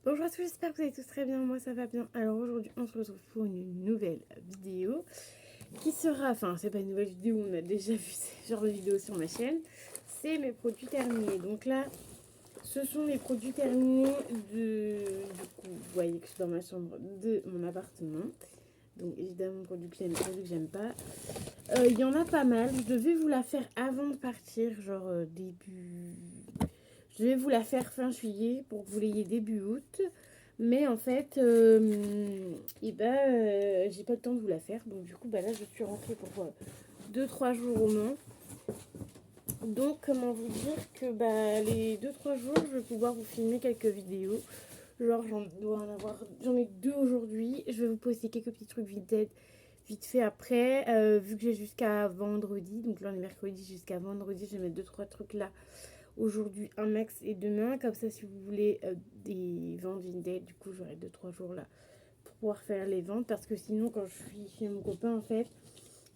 Bonjour à tous, j'espère que vous allez tous très bien, moi ça va bien. Alors aujourd'hui on se retrouve pour une nouvelle vidéo qui sera, enfin c'est pas une nouvelle vidéo, on a déjà vu ce genre de vidéo sur ma chaîne. C'est mes produits terminés, donc là ce sont mes produits terminés du coup vous voyez que je suis dans ma chambre de mon appartement. Donc évidemment produits que j'aime, produits que j'aime pas. Il y en a pas mal, je devais vous la faire avant de partir, genre début... Je vais vous la faire fin juillet pour que vous l'ayez début août. Mais en fait, j'ai pas le temps de vous la faire. Donc du coup, bah là, je suis rentrée pour 2-3 jours au moins. Donc, comment vous dire que bah, les 2-3 jours, je vais pouvoir vous filmer quelques vidéos. Genre, j'en ai 2 aujourd'hui. Je vais vous poster quelques petits trucs vite fait après. Vu que j'ai jusqu'à vendredi, donc là on est mercredi, jusqu'à vendredi, je vais mettre 2-3 trucs là aujourd'hui, un max et demain. Comme ça, si vous voulez des ventes vintage, du coup, j'aurai 2-3 jours là pour pouvoir faire les ventes. Parce que sinon, quand je suis chez mon copain, en fait,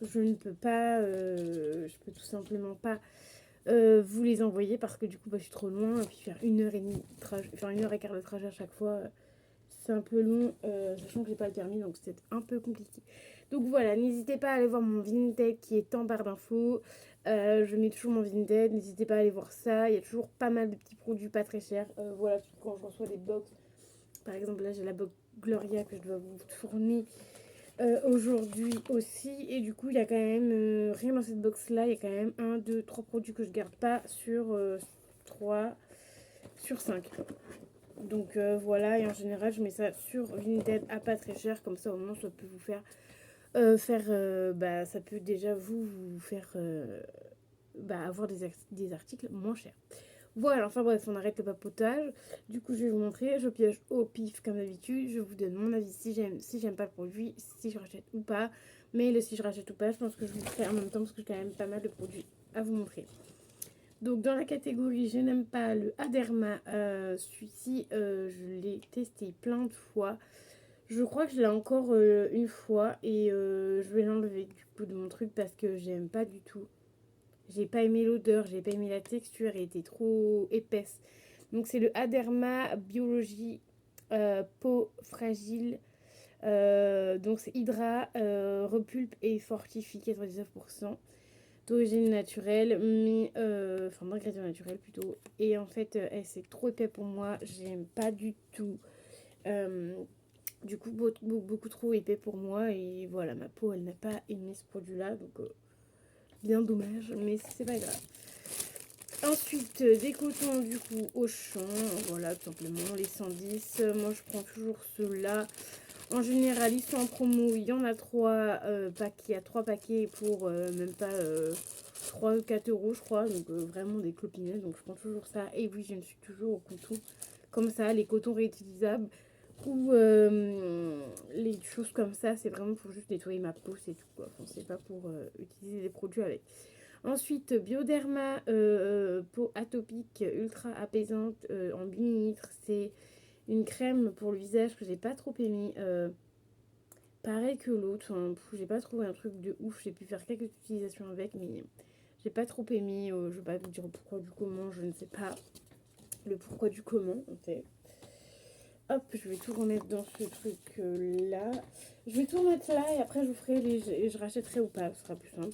je ne peux pas, je peux tout simplement pas vous les envoyer parce que du coup, bah, je suis trop loin. Et puis faire 1h30 enfin 1h15 de trajet à chaque fois, c'est un peu long, sachant que j'ai pas le permis, donc c'est un peu compliqué. Donc voilà, n'hésitez pas à aller voir mon Vinted qui est en barre d'infos. Je mets toujours mon Vinted, n'hésitez pas à aller voir ça. Il y a toujours pas mal de petits produits pas très chers. Voilà, quand je reçois des box, par exemple là j'ai la box Gloria que je dois vous fournir aujourd'hui aussi. Et du coup, il y a quand même, rien dans cette box là, il y a quand même 1, 2, 3 produits que je garde pas sur 3 sur 5. Donc voilà, et en général, je mets ça sur Vinted à pas très cher, comme ça au moins ça peut vous bah, ça peut déjà vous faire bah, avoir des articles moins chers. Voilà, enfin bref, on arrête le papotage. Du coup, je vais vous montrer. Je pioche au pif comme d'habitude. Je vous donne mon avis si j'aime pas le produit, si je rachète ou pas. Mais le si je rachète ou pas, je pense que je vous le ferai en même temps parce que j'ai quand même pas mal de produits à vous montrer. Donc dans la catégorie je n'aime pas le Aderma, celui-ci je l'ai testé plein de fois. Je crois que je l'ai encore une fois et je vais l'enlever du coup de mon truc parce que j'aime pas du tout. J'ai pas aimé l'odeur, j'ai pas aimé la texture, elle était trop épaisse. Donc c'est le Aderma Biologie peau fragile. Donc c'est Hydra, repulpe et fortifie 99% d'origine naturelle, mais enfin d'ingrédients naturels plutôt. Et en fait, c'est trop épais pour moi, j'aime pas du tout. Euh, du coup, beaucoup trop épais pour moi. Et voilà, ma peau, elle n'a pas aimé ce produit-là. Donc, bien dommage, mais c'est pas grave. Ensuite, des cotons du coup au champ. Voilà, tout simplement, les 110. Moi, je prends toujours ceux-là. En général, ils sont en promo. Il y en a 3 paquets. Il y a 3 paquets pour même pas 3 ou 4 euros, je crois. Donc, vraiment des clopinettes. Donc, je prends toujours ça. Et oui, je me suis toujours au coton. Comme ça, les cotons réutilisables ou les choses comme ça, c'est vraiment pour juste nettoyer ma peau, c'est tout quoi. Enfin, c'est pas pour utiliser des produits avec. Ensuite, Bioderma peau atopique ultra apaisante en 8 millilitres. C'est une crème pour le visage que j'ai pas trop aimé. Pareil que l'autre, hein, j'ai pas trouvé un truc de ouf. J'ai pu faire quelques utilisations avec, mais j'ai pas trop aimé. Je vais pas vous dire pourquoi du comment, je ne sais pas le pourquoi du comment en fait. Hop, je vais tout remettre dans ce truc là. Je vais tout remettre là et après je vous ferai je rachèterai ou pas, ce sera plus simple.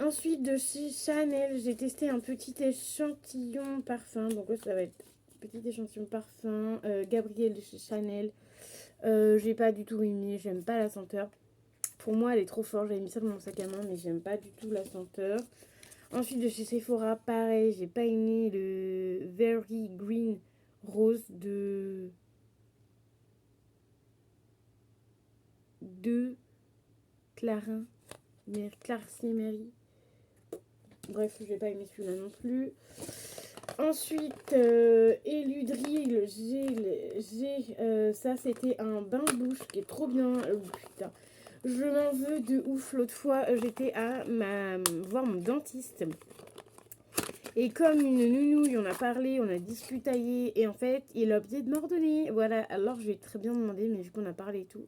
Ensuite de chez Chanel, j'ai testé un petit échantillon parfum. Donc là ça va être petit échantillon parfum. Gabriel de chez Chanel. J'ai pas du tout aimé, j'aime pas la senteur. Pour moi elle est trop forte, j'avais mis ça dans mon sac à main mais j'aime pas du tout la senteur. Ensuite de chez Sephora, pareil, j'ai pas aimé le Very Green Rose de Clarin, Clarcy Mary. Bref, j'ai pas aimé celui-là non plus. Ensuite, Eludril, ça c'était un bain de bouche qui est trop bien. Putain, je m'en veux de ouf. L'autre fois, j'étais à voir mon dentiste. Et comme une nounouille, on a parlé, on a discutaillé. Et en fait, il a oublié de m'ordonner. Voilà, alors je vais très bien demander, mais vu qu'on a parlé et tout,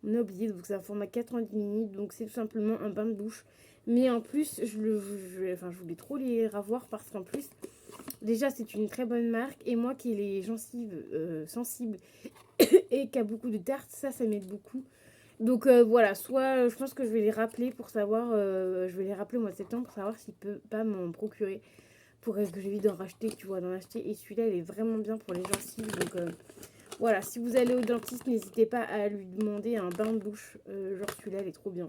on a oublié. Donc c'est un format 90 minutes. Donc c'est tout simplement un bain de bouche. Mais en plus, je voulais trop les revoir parce qu'en plus, Déjà, c'est une très bonne marque. Et moi qui ai les gencives sensibles et qui a beaucoup de tartes, ça m'aide beaucoup. Donc voilà, soit je pense que je vais les rappeler pour savoir, je vais les rappeler au mois de septembre pour savoir s'il peut pas m'en procurer pour que j'évite d'en racheter, tu vois, d'en acheter. Et celui-là, il est vraiment bien pour les gencives. Donc voilà, si vous allez au dentiste, n'hésitez pas à lui demander un bain de bouche. Genre celui-là, il est trop bien.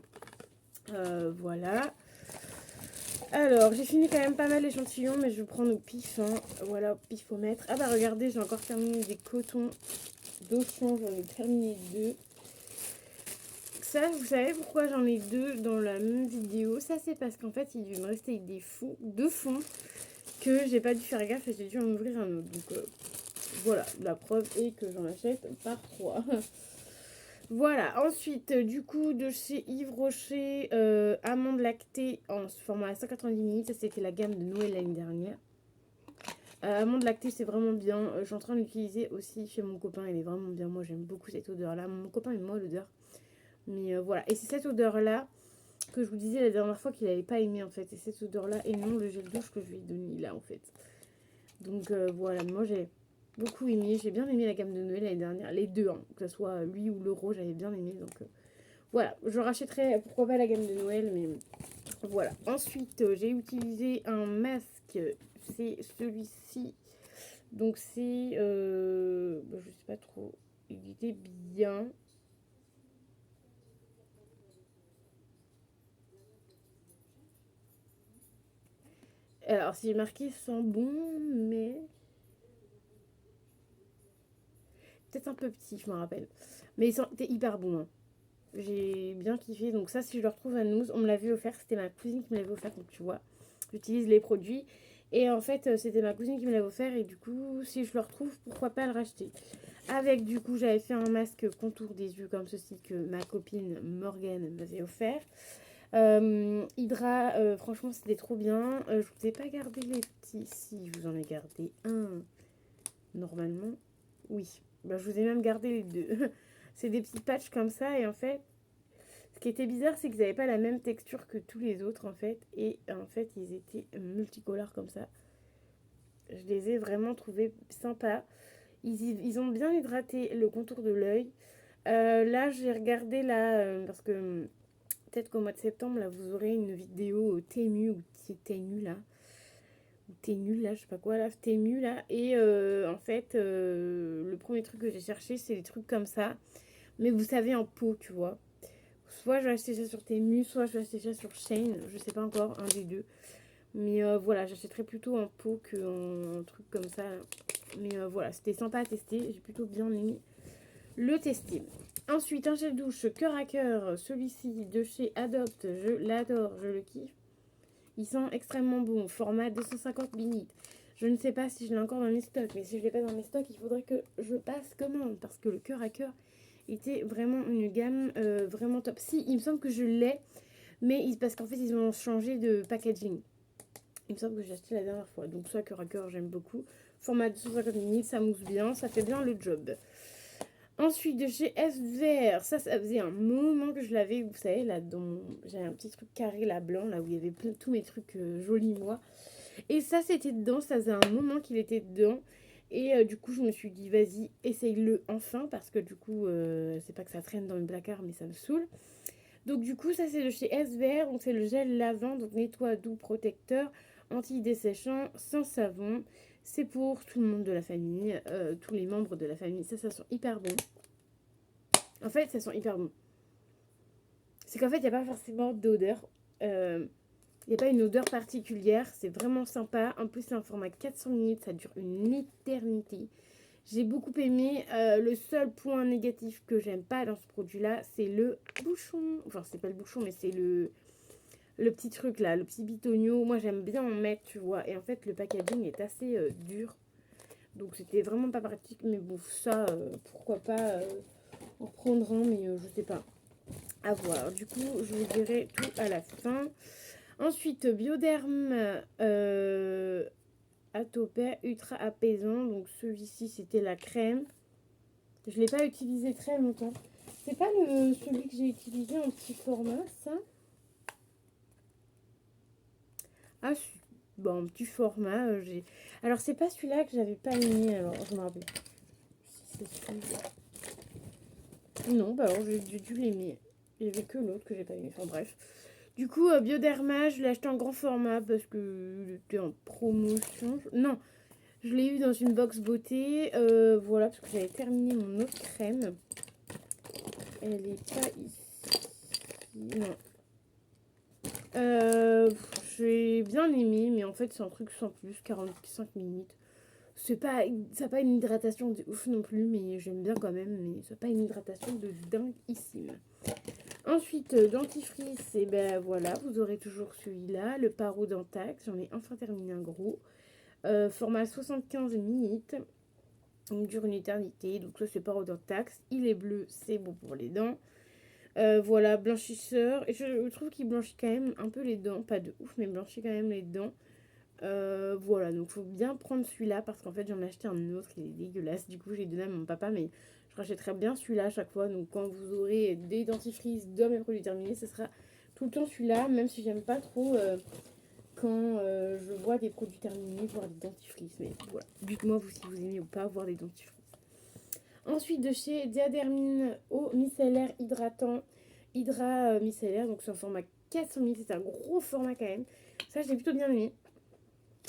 Voilà. Alors, j'ai fini quand même pas mal l'échantillon, mais je vais prendre au pif. Hein. Voilà, au pifomètre. Ah bah regardez, j'ai encore terminé des cotons d'Auchan. J'en ai terminé 2. Ça, vous savez pourquoi j'en ai 2 dans la même vidéo? Ça, c'est parce qu'en fait, il devait me rester des deux fonds que j'ai pas dû faire gaffe et j'ai dû en ouvrir un autre. Donc voilà, la preuve est que j'en achète par 3. Voilà, ensuite, du coup, de chez Yves Rocher, amandes lactées en format 190 ml. Ça, c'était la gamme de Noël l'année dernière. Amandes lactées, c'est vraiment bien. Je suis en train de l'utiliser aussi chez mon copain. Elle est vraiment bien. Moi, j'aime beaucoup cette odeur-là. Mon copain aime moins l'odeur. Mais voilà. Et c'est cette odeur-là que je vous disais la dernière fois qu'il n'avait pas aimé, en fait. Et cette odeur-là, et non le gel douche que je lui ai donné là, en fait. Donc voilà, moi, j'ai beaucoup aimé. J'ai bien aimé la gamme de Noël l'année dernière. Les deux, hein, que ce soit lui ou l'euro, j'avais bien aimé. Donc voilà, je rachèterai pourquoi pas la gamme de Noël, mais voilà. Ensuite, j'ai utilisé un masque, c'est celui-ci. Donc c'est, je sais pas trop, il était bien. Alors, si j'ai marqué sans bon, mais peut-être un peu petit, je me rappelle. Mais il était hyper bon. Hein. J'ai bien kiffé. Donc ça, si je le retrouve à nous, on me l'avait offert. C'était ma cousine qui me l'avait offert. Donc tu vois, j'utilise les produits. Et en fait, c'était ma cousine qui me l'avait offert. Et du coup, si je le retrouve, pourquoi pas le racheter. Avec, du coup, j'avais fait un masque contour des yeux comme ceci que ma copine Morgane m'avait offert. Hydra, franchement, c'était trop bien. Je vous ai pas gardé les petits. Si, je vous en ai gardé un. Normalement, oui. Bah, je vous ai même gardé les deux. C'est des petits patchs comme ça. Et en fait, ce qui était bizarre, c'est qu'ils n'avaient pas la même texture que tous les autres, en fait. Et en fait, ils étaient multicolores comme ça. Je les ai vraiment trouvés sympas. Ils ont bien hydraté le contour de l'œil. Là, j'ai regardé là, parce que peut-être qu'au mois de septembre, là, vous aurez une vidéo Tému ou Ténu là. Ou Ténu là, je sais pas quoi là, Tému là. Et en fait, le premier truc que j'ai cherché, c'est des trucs comme ça. Mais vous savez, en pot, tu vois. Soit je vais acheter ça sur Temu, soit je vais acheter ça sur Shein. Je sais pas encore, un des deux. Mais voilà, j'achèterais plutôt en pot qu'un truc comme ça. Mais voilà, c'était sympa à tester. J'ai plutôt bien aimé le tester. Ensuite, un gel douche cœur à cœur. Celui-ci de chez Adopt. Je l'adore, je le kiffe. Il sent extrêmement bon. Format 250 ml. Je ne sais pas si je l'ai encore dans mes stocks. Mais si je ne l'ai pas dans mes stocks, il faudrait que je passe commande. Parce que le cœur à cœur était vraiment une gamme vraiment top. Si, il me semble que je l'ai. Mais parce qu'en fait, ils ont changé de packaging. Il me semble que j'ai acheté la dernière fois. Donc ça, cœur à cœur, j'aime beaucoup. Format 250 ml, ça mousse bien, ça fait bien le job. Ensuite, de chez SVR, ça faisait un moment que je l'avais, vous savez, là, j'ai un petit truc carré, là, blanc, là, où il y avait tous mes trucs jolis, moi. Et ça, c'était dedans, ça faisait un moment qu'il était dedans. Et du coup, je me suis dit, vas-y, essaye-le enfin, parce que du coup, c'est pas que ça traîne dans le placard, mais ça me saoule. Donc du coup, ça c'est de chez SVR, donc c'est le gel lavant, donc nettoie doux protecteur, anti-desséchant, sans savon. C'est pour tout le monde de la famille, tous les membres de la famille. Ça sent hyper bon. En fait, ça sent hyper bon. C'est qu'en fait, il n'y a pas forcément d'odeur. Il n'y a pas une odeur particulière. C'est vraiment sympa. En plus, c'est un format 400 ml. Ça dure une éternité. J'ai beaucoup aimé. Le seul point négatif que j'aime pas dans ce produit-là, c'est le bouchon. Enfin, c'est pas le bouchon, mais c'est le petit truc là, le petit bitonio. Moi, j'aime bien en mettre, tu vois. Et en fait, le packaging est assez dur. Donc, c'était vraiment pas pratique. Mais bon, ça, pourquoi pas en prendre un, mais je sais pas. À voir. Du coup, je vous dirai tout à la fin. Ensuite, Bioderm Atopère Ultra Apaisant. Donc, celui-ci, c'était la crème. Je ne l'ai pas utilisé très longtemps. C'est pas celui que j'ai utilisé en petit format, ça? Ah, si. bon, petit format. Alors, c'est pas celui-là que j'avais pas aimé. Alors, je me rappelle plus si c'est celui-là. Non, bah alors j'ai dû l'aimer. Il n'y avait que l'autre que j'ai pas aimé. Enfin, bref. Du coup, Bioderma, je l'ai acheté en grand format parce que il était en promotion. Non, je l'ai eu dans une box beauté. Voilà, parce que j'avais terminé mon autre crème. Elle est pas ici. Non. J'ai bien aimé, mais en fait, c'est un truc sans plus, 45 minutes. Ça n'a pas une hydratation de ouf non plus, mais j'aime bien quand même, mais ça n'a pas une hydratation de dingueissime. Ensuite, dentifrice, et ben voilà, vous aurez toujours celui-là, le Paro Dentax, j'en ai enfin terminé un gros. Format 75 minutes, il dure une éternité, donc ça c'est Paro Dentax, il est bleu, c'est bon pour les dents. Voilà, blanchisseur. Et je trouve qu'il blanchit quand même un peu les dents. Pas de ouf, mais blanchit quand même les dents. Voilà, donc faut bien prendre celui-là parce qu'en fait j'en ai acheté un autre, il est dégueulasse. Du coup, j'ai donné à mon papa, mais je rachèterai bien celui-là à chaque fois. Donc quand vous aurez des dentifrices dans mes produits terminés, ce sera tout le temps celui-là, même si j'aime pas trop quand je vois des produits terminés, voir des dentifrices. Mais voilà, dites-moi vous si vous aimez ou pas voir des dentifrices. Ensuite, de chez Diadermine eau micellaire hydratant, hydra micellaire, donc c'est un format 400 ml, c'est un gros format quand même. Ça, j'ai plutôt bien aimé.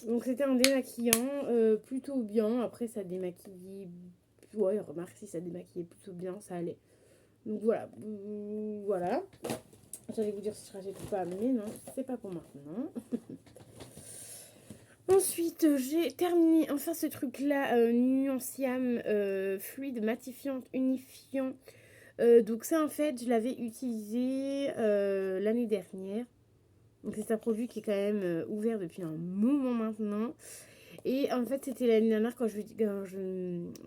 Donc, c'était un démaquillant plutôt bien. Après, ça démaquille. Ouais, remarque, si ça démaquillait plutôt bien, ça allait. Donc, voilà. Voilà. J'allais vous dire si je rachète ou pas, mais non, c'est pas pour maintenant. Ensuite, j'ai terminé enfin ce truc-là, Nuanciam fluide matifiant unifiant. Donc ça, en fait, je l'avais utilisé l'année dernière. Donc c'est un produit qui est quand même ouvert depuis un moment maintenant. Et en fait, c'était l'année dernière quand je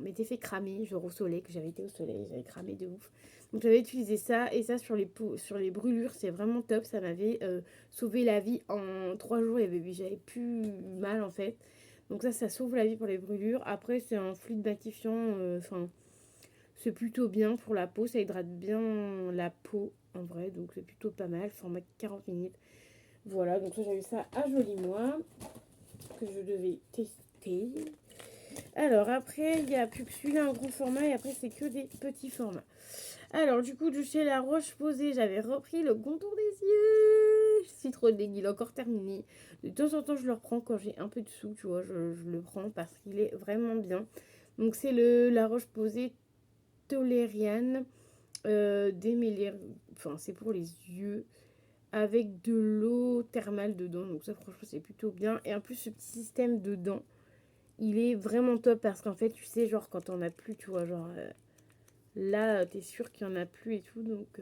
m'étais fait cramer, genre au soleil, que j'avais été au soleil, j'avais cramé de ouf. Donc j'avais utilisé ça, et ça sur les peaux, sur les brûlures, c'est vraiment top. Ça m'avait sauvé la vie en 3 jours, j'avais plus mal en fait. Donc ça sauve la vie pour les brûlures. Après, c'est un fluide matifiant, enfin, c'est plutôt bien pour la peau, ça hydrate bien la peau en vrai, donc c'est plutôt pas mal, format 40 minutes. Voilà, donc ça j'avais ça à Joli Moi, que je devais tester. Alors après, il n'y a plus que celui-là en gros format, et après c'est que des petits formats. Alors du coup, de chez La Roche-Posay, j'avais repris le contour des yeux. Je suis trop dégueu, il est encore terminé. De temps en temps, je le reprends quand j'ai un peu de sous, tu vois, je le prends parce qu'il est vraiment bien. Donc c'est le La Roche-Posay Tolériane enfin c'est pour les yeux avec de l'eau thermale dedans, donc ça franchement c'est plutôt bien. Et en plus ce petit système dedans, il est vraiment top parce qu'en fait tu sais genre quand on a plus, tu vois, genre là t'es sûr qu'il y en a plus et tout, donc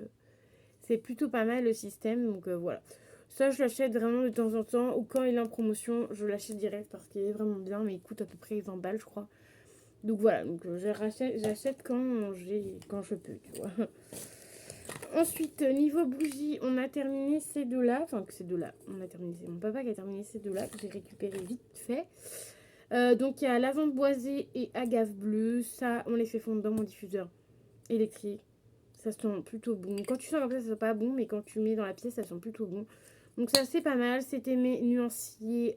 c'est plutôt pas mal le système. Donc voilà, ça je l'achète vraiment de temps en temps, ou quand il est en promotion je l'achète direct parce qu'il est vraiment bien, mais il coûte à peu près 20 balles je crois. Donc voilà, donc j'achète quand je peux, tu vois. Ensuite, niveau bougie, on a terminé ces deux-là. Enfin, que ces deux-là, on a terminé. C'est mon papa qui a terminé ces deux-là, que j'ai récupéré vite fait. Donc, il y a lavande boisée et agave bleue. Ça, on les fait fondre dans mon diffuseur électrique. Ça sent plutôt bon. Quand tu sens comme ça sent pas bon, mais quand tu mets dans la pièce, ça sent plutôt bon. Donc, ça, c'est pas mal. C'était mes nuanciers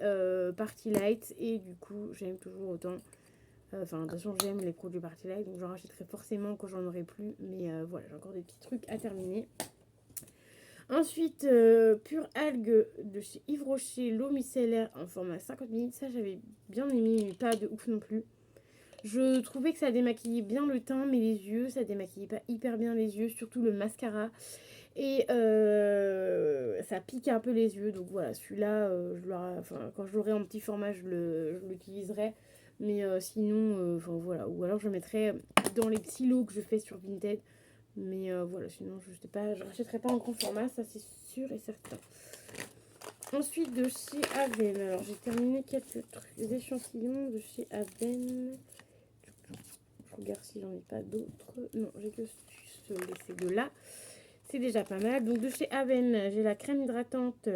Party Light. Et du coup, j'aime toujours autant. Enfin, de toute façon, j'aime les produits Party Light, donc j'en rachèterai forcément quand j'en aurai plus. Mais voilà, j'ai encore des petits trucs à terminer. Ensuite, Pure Algue de chez Yves Rocher, l'eau micellaire en format 50 minutes. Ça, j'avais bien aimé, mais pas de ouf non plus. Je trouvais que ça démaquillait bien le teint, mais les yeux, ça démaquillait pas hyper bien les yeux, surtout le mascara. Et ça pique un peu les yeux. Donc voilà, celui-là, quand je l'aurai en petit format, je l'utiliserai. Mais sinon, voilà. Ou alors je le mettrai dans les petits lots que je fais sur Vinted. Mais voilà, sinon je sais pas, je rachèterai pas en grand format, ça c'est sûr et certain. Ensuite de chez Aven, alors j'ai terminé quelques échantillons de chez Aven. Je regarde si j'en ai pas d'autres. Non, j'ai que ces deux-là. C'est déjà pas mal. Donc de chez Aven, j'ai la crème hydratante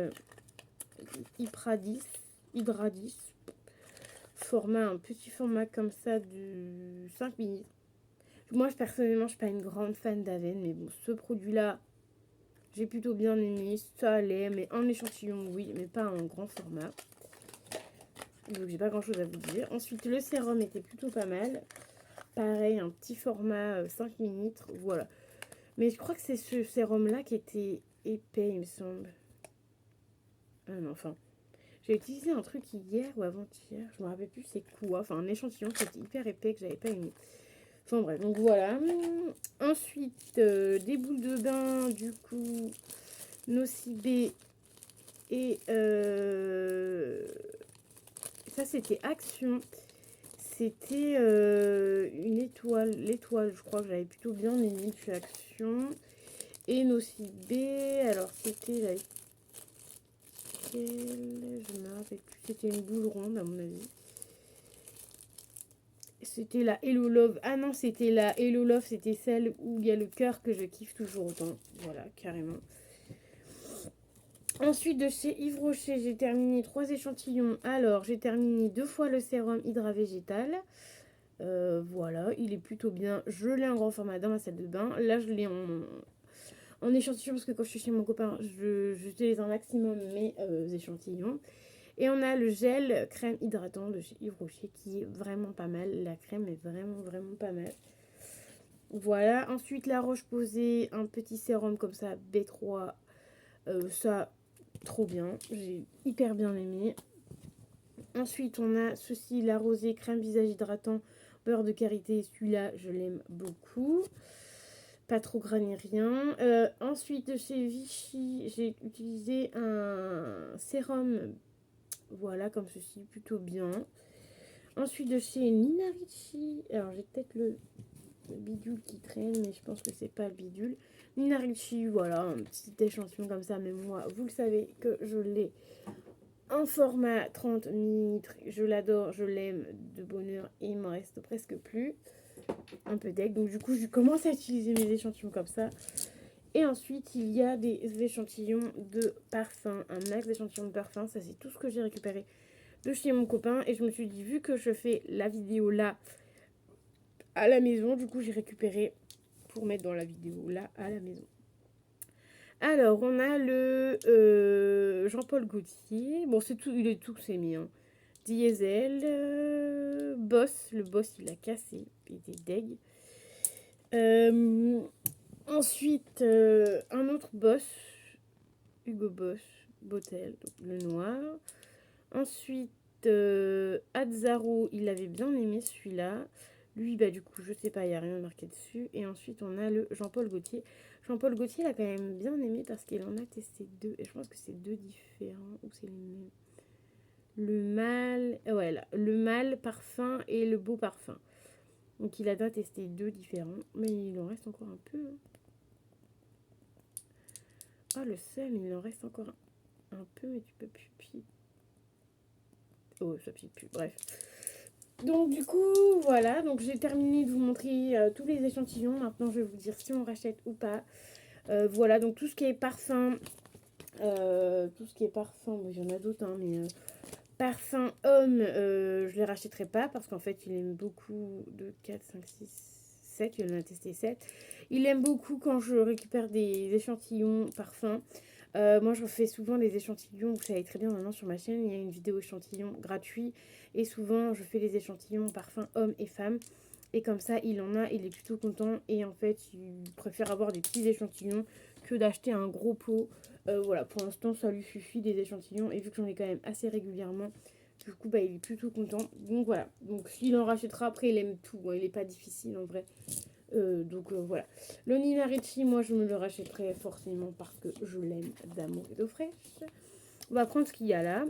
Hydradis. Un petit format comme ça du 5 minutes. Moi, personnellement, je suis pas une grande fan d'Aven, mais bon, ce produit-là, j'ai plutôt bien aimé. Ça allait, mais en échantillon, oui, mais pas en grand format. Donc j'ai pas grand chose à vous dire. Ensuite le sérum était plutôt pas mal. Pareil, un petit format 5 ml. Voilà. Mais je crois que c'est ce sérum là qui était épais, il me semble. Ah non, enfin. J'ai utilisé un truc hier ou avant-hier. Je me rappelle plus c'est quoi. Enfin un échantillon qui était hyper épais que j'avais pas aimé. Enfin bref, donc voilà. Ensuite, des boules de bain, du coup, Nocibé et ça c'était Action. C'était une étoile. L'étoile, je crois que j'avais plutôt bien aimé chez Action. Et Nocibé, alors c'était laquelle? Je me rappelle plus. C'était une boule ronde à mon avis. C'était la Hello Love. Ah non, c'était la Hello Love. C'était celle où il y a le cœur que je kiffe toujours autant. Voilà, carrément. Ensuite, de chez Yves Rocher, j'ai terminé 3 échantillons. Alors, j'ai terminé 2 fois le sérum Hydra Végétal. Voilà, il est plutôt bien. Je l'ai en grand format dans ma salle de bain. Là, je l'ai en échantillon parce que quand je suis chez mon copain, j'utilise un maximum mes échantillons. Et on a le gel crème hydratant de chez Yves Rocher qui est vraiment pas mal. La crème est vraiment, vraiment pas mal. Voilà. Ensuite, la Roche-Posay, un petit sérum comme ça, B3. Ça, trop bien. J'ai hyper bien aimé. Ensuite, on a ceci, la Rosée crème visage hydratant, beurre de karité. Celui-là, je l'aime beaucoup. Pas trop gras ni rien. Ensuite, de chez Vichy, j'ai utilisé un sérum. Voilà, comme ceci, plutôt bien. Ensuite, de chez Nina Ricci. Alors, j'ai peut-être le bidule qui traîne, mais je pense que c'est pas le bidule. Nina Ricci, voilà, un petit échantillon comme ça. Mais moi, vous le savez que je l'ai en format 30 ml. Je l'adore, je l'aime de bonheur. Et il m'en reste presque plus. Un peu deg. Donc, du coup, je commence à utiliser mes échantillons comme ça. Et ensuite, il y a des échantillons de parfum. Un max d'échantillons de parfum. Ça, c'est tout ce que j'ai récupéré de chez mon copain. Et je me suis dit, vu que je fais la vidéo là, à la maison, du coup, j'ai récupéré pour mettre dans la vidéo là, à la maison. Alors, on a le Jean-Paul Gaultier. Bon, c'est tout, il est tout mis. Hein. Diesel, Boss. Le Boss, il a cassé. Il était deg. Ensuite, un autre Boss. Hugo Boss. Botel, donc le noir. Ensuite, Azzaro, il avait bien aimé celui-là. Lui, bah du coup, je sais pas, il n'y a rien marqué dessus. Et ensuite, on a le Jean-Paul Gaultier. Jean-Paul Gaultier, il a quand même bien aimé parce qu'il en a testé 2. Et je pense que c'est 2 différents. Ou c'est les mêmes. Le mâle, ouais, là, le mâle parfum et le beau parfum. Donc, il a déjà testé 2 différents. Mais il en reste encore un peu. Ah, le seul, il en reste encore un peu. Mais tu peux plus pied. Oh, ça pique plus. Bref. Donc du coup, voilà, donc j'ai terminé de vous montrer tous les échantillons. Maintenant, je vais vous dire si on rachète ou pas. Voilà, donc tout ce qui est parfum, bon, il y en a d'autres, hein, mais parfum homme, je les rachèterai pas parce qu'en fait, il aime beaucoup 2, 4, 5, 6, 7, il en a testé 7. Il aime beaucoup quand je récupère des échantillons parfum. Moi, je fais souvent des échantillons, vous savez très bien maintenant sur ma chaîne, il y a une vidéo échantillon gratuit. Et souvent, je fais des échantillons parfums hommes et femmes. Et comme ça, il en a, il est plutôt content. Et en fait, il préfère avoir des petits échantillons que d'acheter un gros pot. Voilà, pour l'instant, ça lui suffit des échantillons. Et vu que j'en ai quand même assez régulièrement, du coup, bah, il est plutôt content. Donc voilà, donc s'il en rachètera, après, il aime tout. Hein. Il n'est pas difficile en vrai. Donc voilà. Le Nina Ricci, moi je me le rachèterai forcément parce que je l'aime d'amour et d'eau fraîche. On va prendre ce qu'il y a là.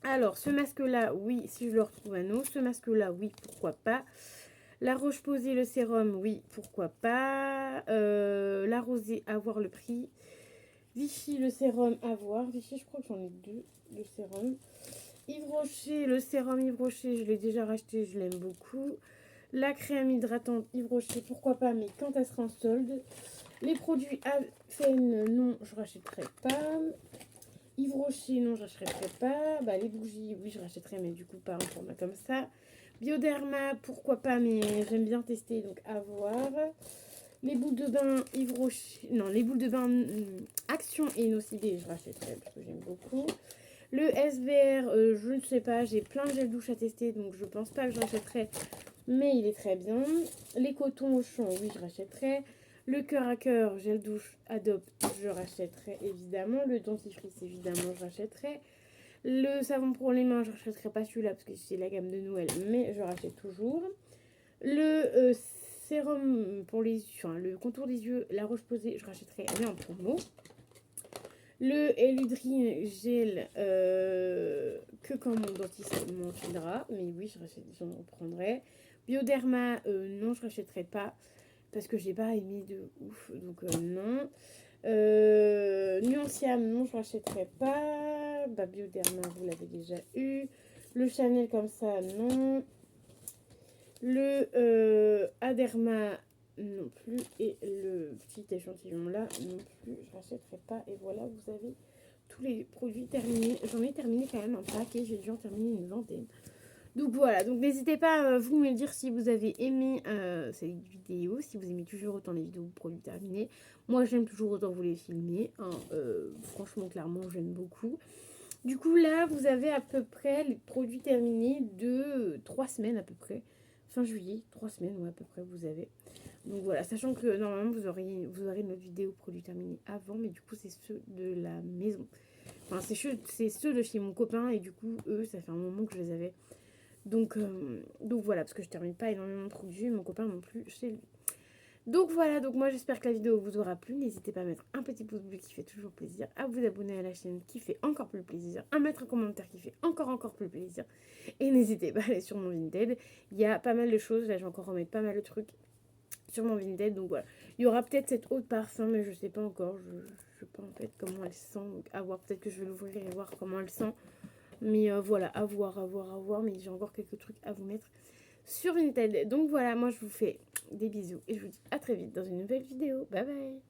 Alors, ce masque-là, oui, si je le retrouve à nous. Ce masque-là, oui, pourquoi pas. La Roche-Posay, le sérum, oui, pourquoi pas. La Rosée, à voir le prix. Vichy, le sérum, à voir. Vichy, je crois que j'en ai 2 de sérum. Yves Rocher, le sérum Yves Rocher, je l'ai déjà racheté, je l'aime beaucoup. La crème hydratante Yves Rocher, pourquoi pas, mais quand elle sera en solde. Les produits Afen, non, je rachèterai pas. Yves Rocher, non, je rachèterai pas. Bah, les bougies, oui, je rachèterai, mais du coup, pas en format comme ça. Bioderma, pourquoi pas, mais j'aime bien tester, donc à voir. Les boules de bain Yves Rocher, non, les boules de bain Action et Nocibé, je rachèterai parce que j'aime beaucoup. Le SVR, je ne sais pas, j'ai plein de gel douche à tester, donc je pense pas que je rachèterai, mais il est très bien. Les cotons au champ, oui, je rachèterai. Le cœur à cœur, gel douche Adobe, je rachèterai évidemment. Le dentifrice, évidemment, je rachèterai. Le savon pour les mains, je rachèterai pas celui-là parce que c'est la gamme de Noël, mais je rachète toujours. Le sérum pour les yeux, enfin, le contour des yeux, la roche posée, je rachèterai, elle est en promo. Le Eludrin gel que quand mon dentiste m'en filera. Mais oui, j'en reprendrai. Bioderma, non, je rachèterai pas. Parce que j'ai pas aimé de ouf. Donc non. Nuanciam, non, je rachèterai pas. Bah, Bioderma, vous l'avez déjà eu. Le Chanel comme ça, non. Le Aderma, non plus. Et le petit échantillon là, non plus, je rachèterai pas. Et voilà, vous avez tous les produits terminés. J'en ai terminé quand même un paquet, j'ai dû en terminer une vingtaine. Donc voilà, donc n'hésitez pas à vous me dire si vous avez aimé cette vidéo, si vous aimez toujours autant les vidéos produits terminés. Moi j'aime toujours autant vous les filmer, hein. Franchement clairement j'aime beaucoup. Du coup là vous avez à peu près les produits terminés de 3 semaines à peu près. Fin juillet, 3 semaines ouais, à peu près vous avez. Donc voilà, sachant que normalement vous aurez notre vidéo produit terminé avant, mais du coup c'est ceux de la maison. Enfin c'est ceux de chez mon copain et du coup eux ça fait un moment que je les avais. Donc voilà, parce que je termine pas énormément de produits, et mon copain non plus chez lui. Donc voilà, donc moi j'espère que la vidéo vous aura plu. N'hésitez pas à mettre un petit pouce bleu qui fait toujours plaisir, à vous abonner à la chaîne qui fait encore plus plaisir, à mettre un commentaire qui fait encore plus plaisir. Et n'hésitez pas à aller sur mon Vinted. Il y a pas mal de choses, là je vais encore remettre pas mal de trucs sur mon Vinted. Donc voilà, il y aura peut-être cette eau de parfum, mais je sais pas encore. Je sais pas en fait comment elle sent. Donc à voir, peut-être que je vais l'ouvrir et voir comment elle sent. Mais voilà, à voir. Mais j'ai encore quelques trucs à vous mettre sur Vinted. Donc voilà, moi je vous fais des bisous et je vous dis à très vite dans une nouvelle vidéo. Bye bye.